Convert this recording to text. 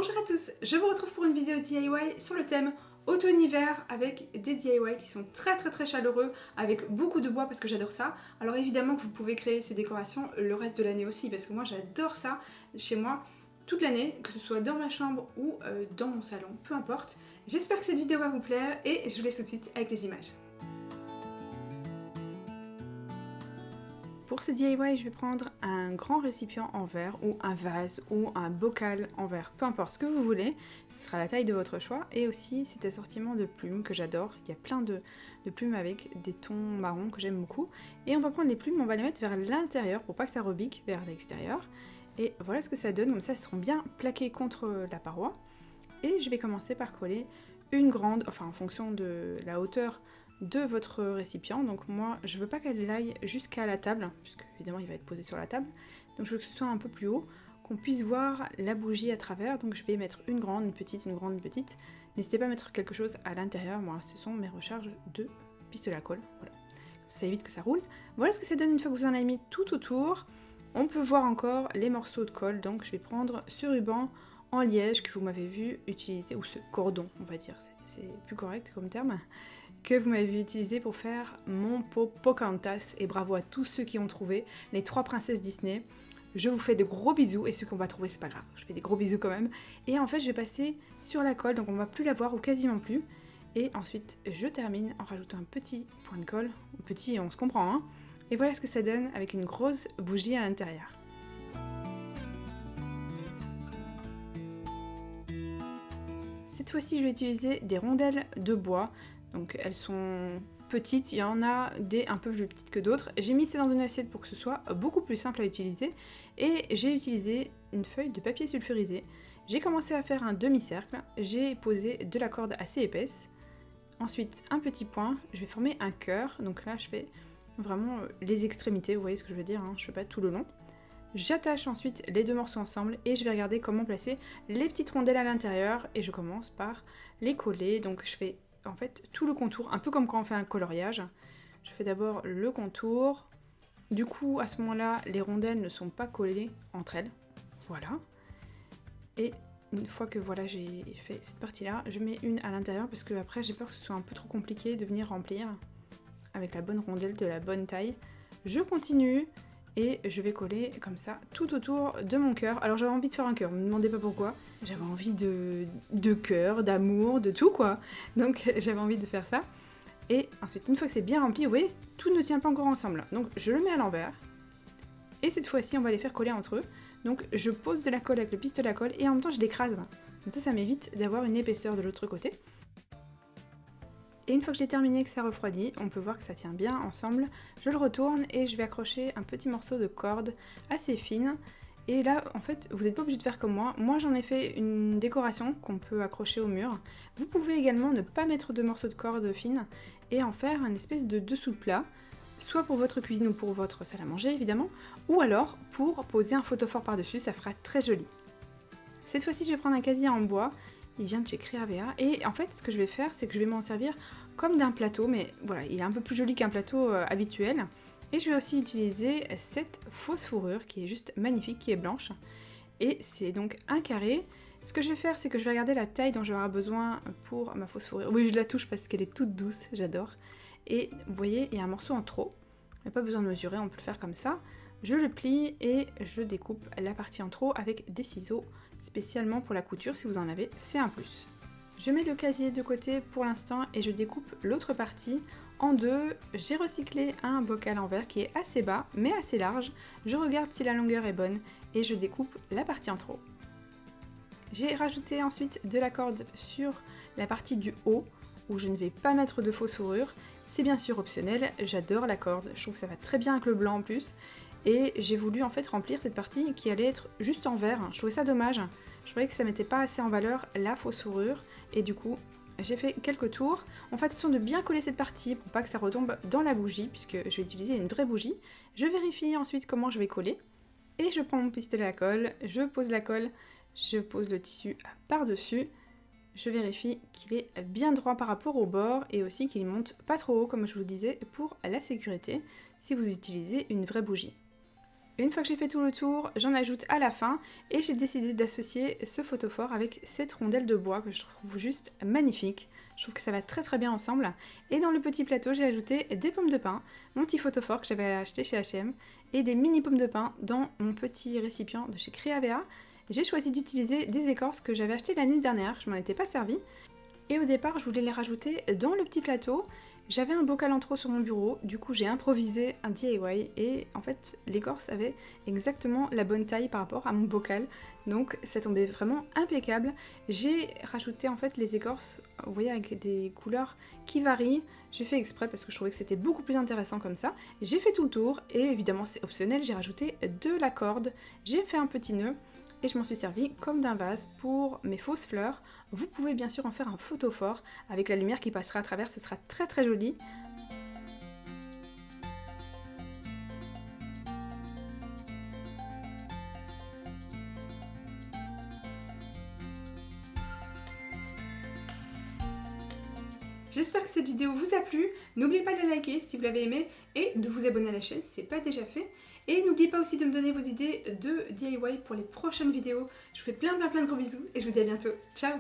Bonjour à tous, je vous retrouve pour une vidéo DIY sur le thème automne-hiver avec des DIY qui sont très chaleureux, avec beaucoup de bois parce que j'adore ça. Alors évidemment que vous pouvez créer ces décorations le reste de l'année aussi parce que moi j'adore ça chez moi toute l'année, que ce soit dans ma chambre ou dans mon salon, peu importe. J'espère que cette vidéo va vous plaire et je vous laisse tout de suite avec les images. Pour ce DIY, je vais prendre un grand récipient en verre ou un vase ou un bocal en verre, peu importe ce que vous voulez, ce sera la taille de votre choix et aussi cet assortiment de plumes que j'adore, il y a plein de plumes avec des tons marrons que j'aime beaucoup et on va prendre les plumes, on va les mettre vers l'intérieur pour pas que ça rebique vers l'extérieur et voilà ce que ça donne, comme ça elles seront bien plaquées contre la paroi et je vais commencer par coller une grande, enfin en fonction de la hauteur de votre récipient, donc moi je veux pas qu'elle aille jusqu'à la table, puisque évidemment il va être posé sur la table, donc je veux que ce soit un peu plus haut, qu'on puisse voir la bougie à travers, donc je vais mettre une grande, une petite, une grande, une petite. N'hésitez pas à mettre quelque chose à l'intérieur, moi ce sont mes recharges de pistolet à colle, voilà. Ça évite que ça roule. Voilà ce que ça donne une fois que vous en avez mis tout autour. On peut voir encore les morceaux de colle, donc je vais prendre ce ruban en liège que vous m'avez vu utiliser, ou ce cordon on va dire, c'est plus correct comme terme, que vous m'avez vu utiliser pour faire mon pot Pocahontas, et bravo à tous ceux qui ont trouvé les 3 princesses Disney. Je vous fais de gros bisous, et ceux qu'on va trouver c'est pas grave, je fais des gros bisous quand même. Et en fait je vais passer sur la colle, donc on va plus la voir ou quasiment plus. Et ensuite je termine en rajoutant un petit point de colle, petit on se comprend hein. Et voilà ce que ça donne avec une grosse bougie à l'intérieur. Cette fois-ci je vais utiliser des rondelles de bois, donc elles sont petites, il y en a des un peu plus petites que d'autres. J'ai mis ça dans une assiette pour que ce soit beaucoup plus simple à utiliser et j'ai utilisé une feuille de papier sulfurisé. J'ai commencé à faire un demi-cercle, j'ai posé de la corde assez épaisse, ensuite un petit point, je vais former un cœur, donc là je fais vraiment les extrémités, vous voyez ce que je veux dire, hein, je fais pas tout le long. J'attache ensuite les 2 morceaux ensemble et je vais regarder comment placer les petites rondelles à l'intérieur et je commence par les coller. Donc je fais en fait tout le contour, un peu comme quand on fait un coloriage. Je fais d'abord le contour. Du coup à ce moment-là les rondelles ne sont pas collées entre elles. Voilà. Et une fois que voilà j'ai fait cette partie-là, je mets une à l'intérieur parce que après j'ai peur que ce soit un peu trop compliqué de venir remplir avec la bonne rondelle de la bonne taille. Je continue. Et je vais coller comme ça tout autour de mon cœur. Alors j'avais envie de faire un cœur, ne me demandez pas pourquoi. J'avais envie de cœur, d'amour, de tout quoi. Donc j'avais envie de faire ça. Et ensuite, une fois que c'est bien rempli, vous voyez, tout ne tient pas encore ensemble. Donc je le mets à l'envers. Et cette fois-ci, on va les faire coller entre eux. Donc je pose de la colle avec le pistolet à colle et en même temps je l'écrase. Comme ça m'évite d'avoir une épaisseur de l'autre côté. Et une fois que j'ai terminé, que ça refroidit, on peut voir que ça tient bien ensemble. Je le retourne et je vais accrocher un petit morceau de corde assez fine. Et là, en fait, vous n'êtes pas obligé de faire comme moi. Moi, j'en ai fait une décoration qu'on peut accrocher au mur. Vous pouvez également ne pas mettre de morceaux de corde fine et en faire une espèce de dessous de plat, soit pour votre cuisine ou pour votre salle à manger, évidemment, ou alors pour poser un photophore par-dessus, ça fera très joli. Cette fois-ci, je vais prendre un casier en bois. Il vient de chez Creavea et en fait ce que je vais faire c'est que je vais m'en servir comme d'un plateau, mais voilà il est un peu plus joli qu'un plateau habituel. Et je vais aussi utiliser cette fausse fourrure qui est juste magnifique, qui est blanche. Et c'est donc un carré. Ce que je vais faire c'est que je vais regarder la taille dont j'aurai besoin pour ma fausse fourrure. Oui je la touche parce qu'elle est toute douce, j'adore. Et vous voyez il y a un morceau en trop. Il n'y a pas besoin de mesurer, on peut le faire comme ça. Je le plie et je découpe la partie en trop avec des ciseaux spécialement pour la couture, si vous en avez, c'est un plus. Je mets le casier de côté pour l'instant et je découpe l'autre partie en deux. J'ai recyclé un bocal en verre qui est assez bas mais assez large. Je regarde si la longueur est bonne et je découpe la partie en trop. J'ai rajouté ensuite de la corde sur la partie du haut où je ne vais pas mettre de fausse fourrure. C'est bien sûr optionnel, j'adore la corde, je trouve que ça va très bien avec le blanc en plus. Et j'ai voulu en fait remplir cette partie qui allait être juste en vert. Je trouvais ça dommage, je trouvais que ça mettait pas assez en valeur la fausse fourrure et du coup j'ai fait quelques tours. En fait, façon de bien coller cette partie pour pas que ça retombe dans la bougie puisque je vais utiliser une vraie bougie. Je vérifie ensuite comment je vais coller et je prends mon pistolet à colle, je pose la colle, je pose le tissu par-dessus. Je vérifie qu'il est bien droit par rapport au bord et aussi qu'il ne monte pas trop haut comme je vous disais pour la sécurité si vous utilisez une vraie bougie. Une fois que j'ai fait tout le tour, j'en ajoute à la fin et j'ai décidé d'associer ce photophore avec cette rondelle de bois que je trouve juste magnifique. Je trouve que ça va très très bien ensemble. Et dans le petit plateau, j'ai ajouté des pommes de pin, mon petit photophore que j'avais acheté chez H&M et des mini pommes de pin dans mon petit récipient de chez Creavea. J'ai choisi d'utiliser des écorces que j'avais achetées l'année dernière, je m'en étais pas servi. Et au départ, je voulais les rajouter dans le petit plateau. J'avais un bocal en trop sur mon bureau, du coup j'ai improvisé un DIY et en fait l'écorce avait exactement la bonne taille par rapport à mon bocal, donc ça tombait vraiment impeccable. J'ai rajouté en fait les écorces, vous voyez, avec des couleurs qui varient. J'ai fait exprès parce que je trouvais que c'était beaucoup plus intéressant comme ça. J'ai fait tout le tour et évidemment c'est optionnel, j'ai rajouté de la corde, j'ai fait un petit nœud et je m'en suis servi comme d'un vase pour mes fausses fleurs. Vous pouvez bien sûr en faire un photophore avec la lumière qui passera à travers, ce sera très très joli. J'espère que cette vidéo vous a plu. N'oubliez pas de la liker si vous l'avez aimé et de vous abonner à la chaîne si ce n'est pas déjà fait. Et n'oubliez pas aussi de me donner vos idées de DIY pour les prochaines vidéos. Je vous fais plein de gros bisous et je vous dis à bientôt. Ciao!